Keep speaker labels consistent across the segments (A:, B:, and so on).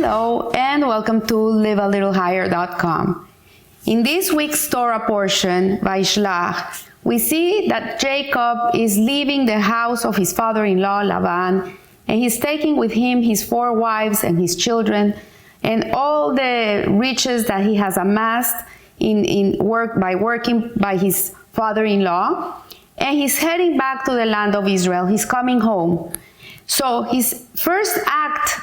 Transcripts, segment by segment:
A: Hello and welcome to livealittlehigher.com. In this week's Torah portion, Vayishlach, we see that Jacob is leaving the house of his father-in-law Laban, and he's taking with him his 4 wives and his children and all the riches that he has amassed by working by his father-in-law, and he's heading back to the land of Israel. He's coming home. So his first act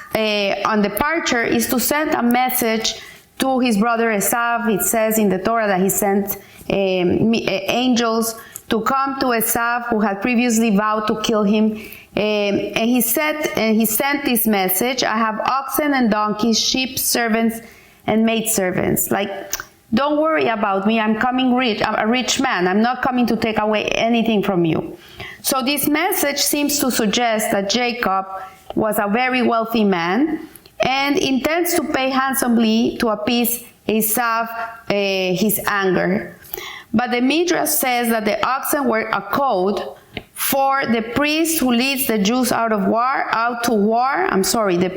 A: on departure is to send a message to his brother Esav. It says in the Torah that he sent angels to come to Esav, who had previously vowed to kill him. And he sent this message: I have oxen and donkeys, sheep, servants, and maidservants. Like, don't worry about me. I'm coming rich. I'm a rich man. I'm not coming to take away anything from you. So this message seems to suggest that Jacob was a very wealthy man and intends to pay handsomely to appease Esav his anger. But the Midrash says that the oxen were a code for the priest who leads the Jews the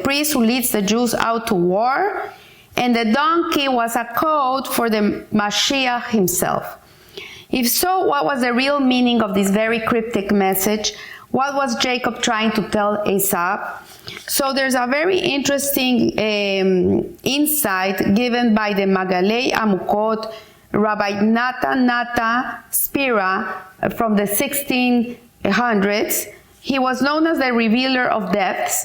A: priest who leads the Jews out to war, and the donkey was a code for the Mashiach himself. If so, what was the real meaning of this very cryptic message? What was Jacob trying to tell Esav? So there's a very interesting insight given by the Magalei Amukot, Rabbi Nata Spira, from the 1600s. He was known as the revealer of depths.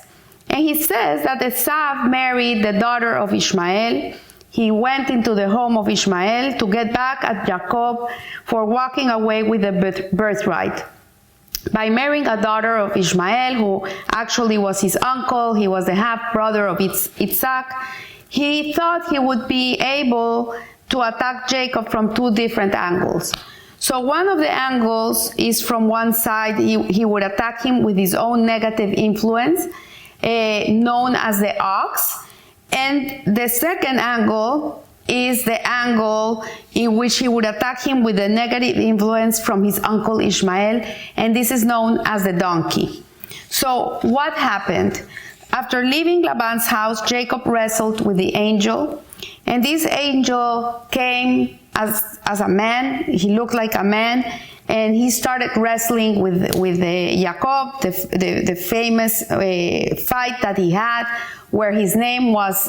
A: And he says that Esav married the daughter of Ishmael. He went into the home of Ishmael to get back at Jacob for walking away with the birthright. By marrying a daughter of Ishmael, who actually was his uncle, he was the half-brother of Isaac, he thought he would be able to attack Jacob from 2 different angles. So one of the angles is from one side, he would attack him with his own negative influence, known as the ox. And the second angle is the angle in which he would attack him with the negative influence from his uncle Ishmael, and this is known as the donkey. So what happened? After leaving Laban's house, Jacob wrestled with the angel, and this angel came as a man. He looked like a man, and he started wrestling with Jacob, the famous fight that he had, where his name was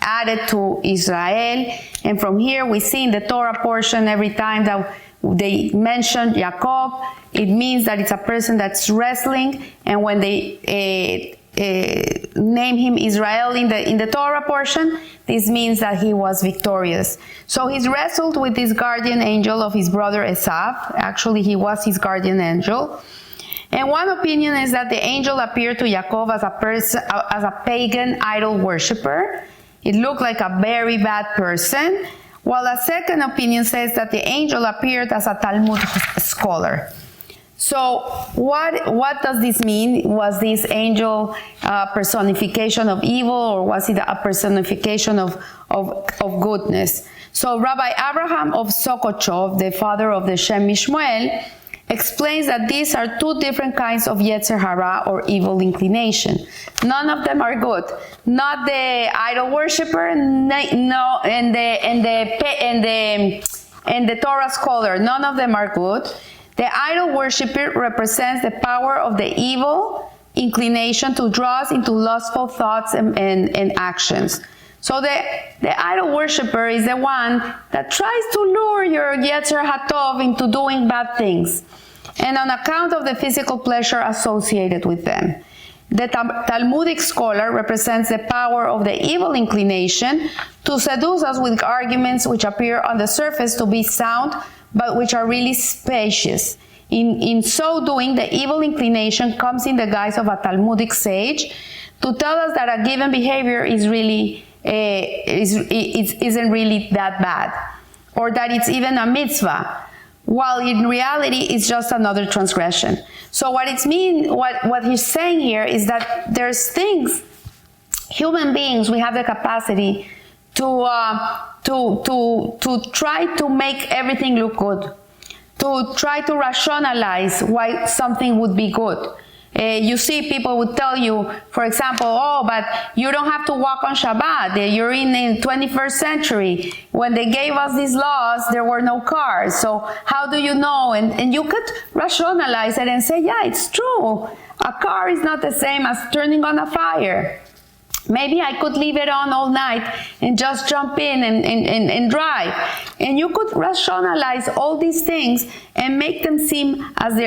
A: added to Israel. And from here we see in the Torah portion, every time that they mention Jacob, it means that it's a person that's wrestling. And when they name him Israel in the Torah portion, this means that he was victorious. So he's wrestled with this guardian angel of his brother Esav. Actually, he was his guardian angel. And one opinion is that the angel appeared to Jacob as a pagan idol worshiper. It looked like a very bad person. While a second opinion says that the angel appeared as a Talmud scholar. So what does this mean? Was this angel a personification of evil, or was it a personification of goodness? So Rabbi Abraham of Sokochov, the father of the Shem Mishmuel, explains that these are 2 different kinds of Yetzer Hara, or evil inclination. None of them are good. Not the idol worshiper, and the Torah scholar. None of them are good. The idol worshiper represents the power of the evil inclination to draw us into lustful thoughts and actions. So the idol worshiper is the one that tries to lure your Yetzer Hatov into doing bad things, and on account of the physical pleasure associated with them. The Talmudic scholar represents the power of the evil inclination to seduce us with arguments which appear on the surface to be sound, but which are really spacious. In so doing, the evil inclination comes in the guise of a Talmudic sage to tell us that a given behavior is really isn't really that bad, or that it's even a mitzvah, while in reality it's just another transgression. So what he's saying here is that there's things, human beings, we have the capacity to try to make everything look good, to try to rationalize why something would be good. You see, people would tell you, for example, oh, but you don't have to walk on Shabbat. You're in the 21st century. When they gave us these laws, there were no cars. So how do you know? And you could rationalize it and say, yeah, it's true. A car is not the same as turning on a fire. Maybe I could leave it on all night and just jump in and drive. And you could rationalize all these things and make them seem as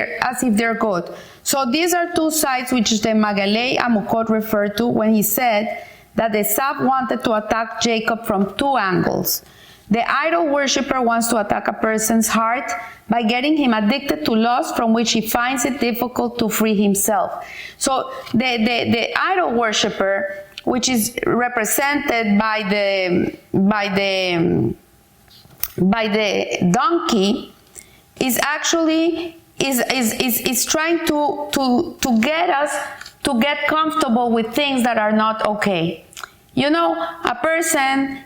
A: if they're good. So these are two sides which the Magalei Amukot referred to when he said that Esav wanted to attack Jacob from two angles. The idol worshiper wants to attack a person's heart by getting him addicted to lust from which he finds it difficult to free himself. So the idol worshiper, which is represented by the donkey, is actually is trying to get us to get comfortable with things that are not okay. You know, a person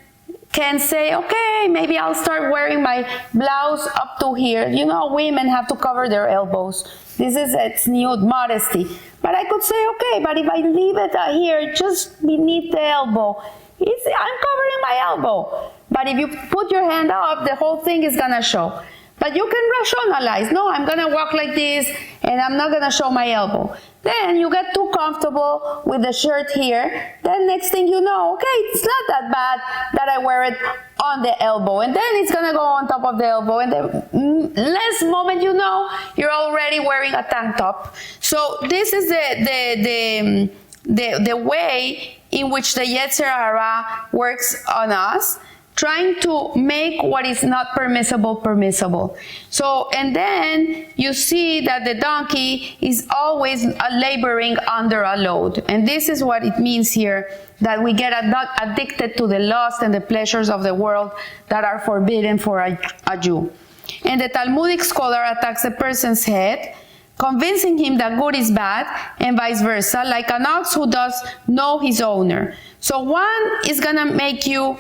A: can say, okay, maybe I'll start wearing my blouse up to here. You know, women have to cover their elbows. This is tzniut, modesty. But I could say, okay, but if I leave it here, just beneath the elbow, I'm covering my elbow. But if you put your hand up, the whole thing is going to show. But you can rationalize, no, I'm going to walk like this, and I'm not going to show my elbow. Then you get too comfortable with the shirt here. Then next thing you know, okay, it's not that bad that I wear it on the elbow. And then it's going to go on top of the elbow. And the last moment you know, you're already wearing a tank top. So this is the way in which the Yetzer Hara works on us, trying to make what is not permissible permissible. So, and then you see that the donkey is always laboring under a load. And this is what it means here, that we get addicted to the lust and the pleasures of the world that are forbidden for a Jew. And the Talmudic scholar attacks a person's head, convincing him that good is bad, and vice versa, like an ox who does know his owner. So one is gonna make you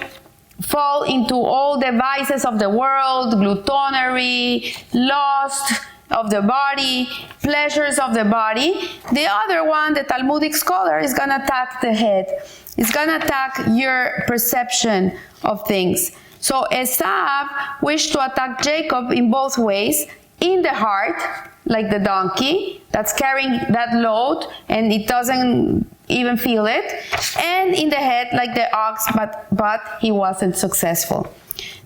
A: fall into all the vices of the world, gluttony, lust of the body, pleasures of the body. The other one, the Talmudic scholar, is going to attack the head. It's going to attack your perception of things. So Esav wished to attack Jacob in both ways, in the heart, like the donkey that's carrying that load and it doesn't even feel it, and in the head like the ox, but he wasn't successful.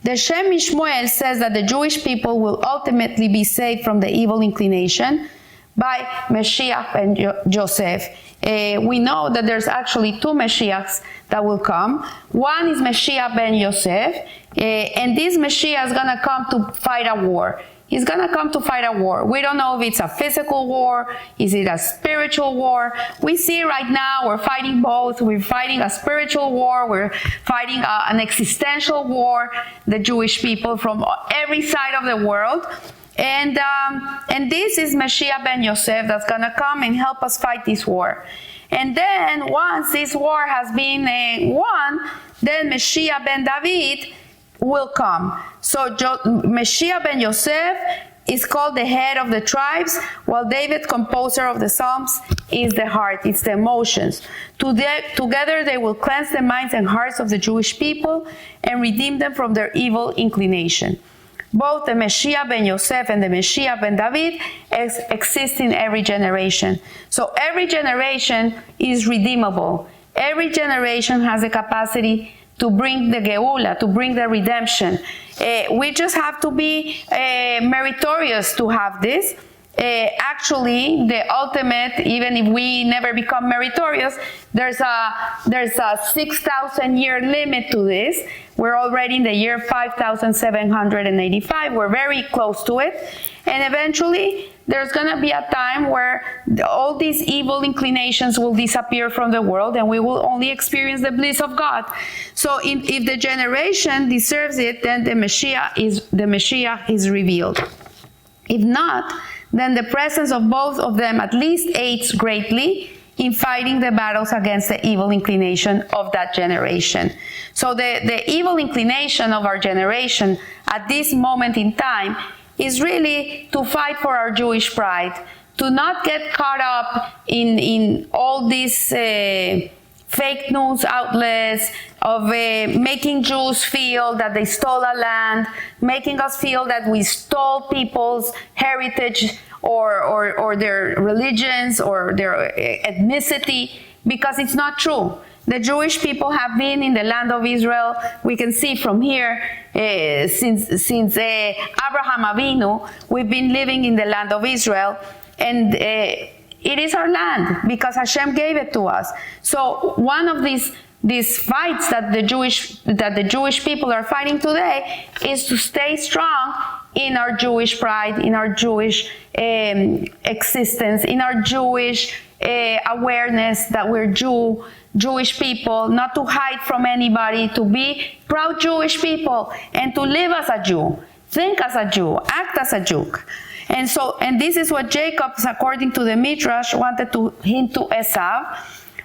A: The Shem Mishmoel says that the Jewish people will ultimately be saved from the evil inclination by Mashiach and Joseph. We know that there's actually two Mashiachs that will come. One is Mashiach ben Yosef, and this Mashiach is going to come to fight a war. He's going to come to fight a war. We don't know if it's a physical war. Is it a spiritual war? We see right now we're fighting both. We're fighting a spiritual war. We're fighting an existential war, the Jewish people from every side of the world. And this is Mashiach ben Yosef that's going to come and help us fight this war. And then once this war has been won, then Mashiach ben David will come. So Mashiach ben Yosef is called the head of the tribes, while David, composer of the Psalms, is the heart, it's the emotions. Together they will cleanse the minds and hearts of the Jewish people and redeem them from their evil inclination. Both the Mashiach ben Yosef and the Mashiach ben David exist in every generation. So every generation is redeemable. Every generation has the capacity to bring the Geula, to bring the redemption. We just have to be meritorious to have this. Actually, the ultimate, even if we never become meritorious, there's a 6,000 year limit to this. We're already in the year 5,785. We're very close to it. And eventually, there's going to be a time where all these evil inclinations will disappear from the world and we will only experience the bliss of God. So if the generation deserves it, then the Mashiach is revealed. If not, then the presence of both of them at least aids greatly in fighting the battles against the evil inclination of that generation. So the evil inclination of our generation at this moment in time is really to fight for our Jewish pride, to not get caught up in all these fake news outlets of making Jews feel that they stole our land, making us feel that we stole people's heritage or their religions or their ethnicity, because it's not true. The Jewish people have been in the land of Israel. We can see from here, since Abraham Avinu, we've been living in the land of Israel, and it is our land because Hashem gave it to us. So one of these fights that the Jewish people are fighting today is to stay strong in our Jewish pride, in our Jewish existence, in our Jewish awareness that we're Jewish people, not to hide from anybody, to be proud Jewish people, and to live as a Jew, think as a Jew, act as a Jew. And this is what Jacob, according to the Midrash, wanted to hint to Esav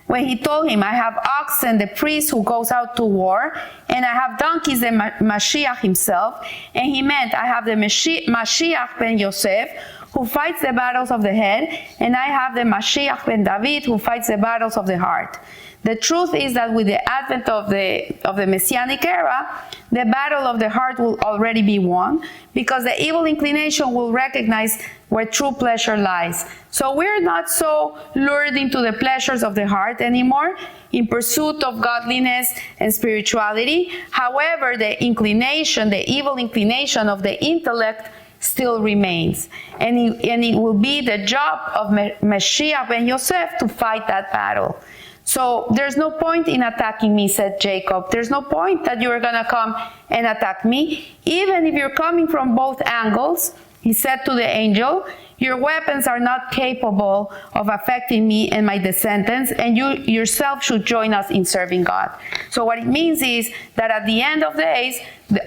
A: when he told him, I have oxen, the priest who goes out to war, and I have donkeys, the Mashiach himself. And he meant, I have the Mashiach ben Yosef, who fights the battles of the head, and I have the Mashiach ben David, who fights the battles of the heart. The truth is that with the advent of the Messianic era, the battle of the heart will already be won, because the evil inclination will recognize where true pleasure lies. So we're not so lured into the pleasures of the heart anymore, in pursuit of godliness and spirituality. However, the inclination, the evil inclination of the intellect still remains. And it will be the job of Mashiach ben Yosef to fight that battle. So there's no point in attacking me, said Jacob. There's no point that you're going to come and attack me. Even if you're coming from both angles, he said to the angel, your weapons are not capable of affecting me and my descendants, and you yourself should join us in serving God. So what it means is that at the end of days,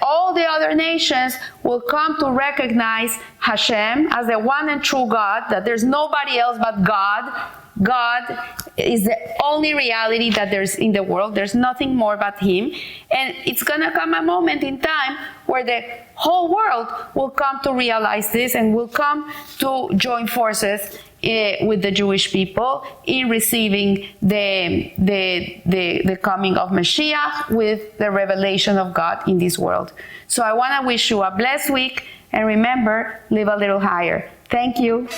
A: all the other nations will come to recognize Hashem as the one and true God, that there's nobody else but God. God is the only reality that there's in the world. There's nothing more but Him. And it's going to come a moment in time where the whole world will come to realize this and will come to join forces with the Jewish people in receiving the coming of Mashiach with the revelation of God in this world. So I want to wish you a blessed week, and remember, live a little higher. Thank you.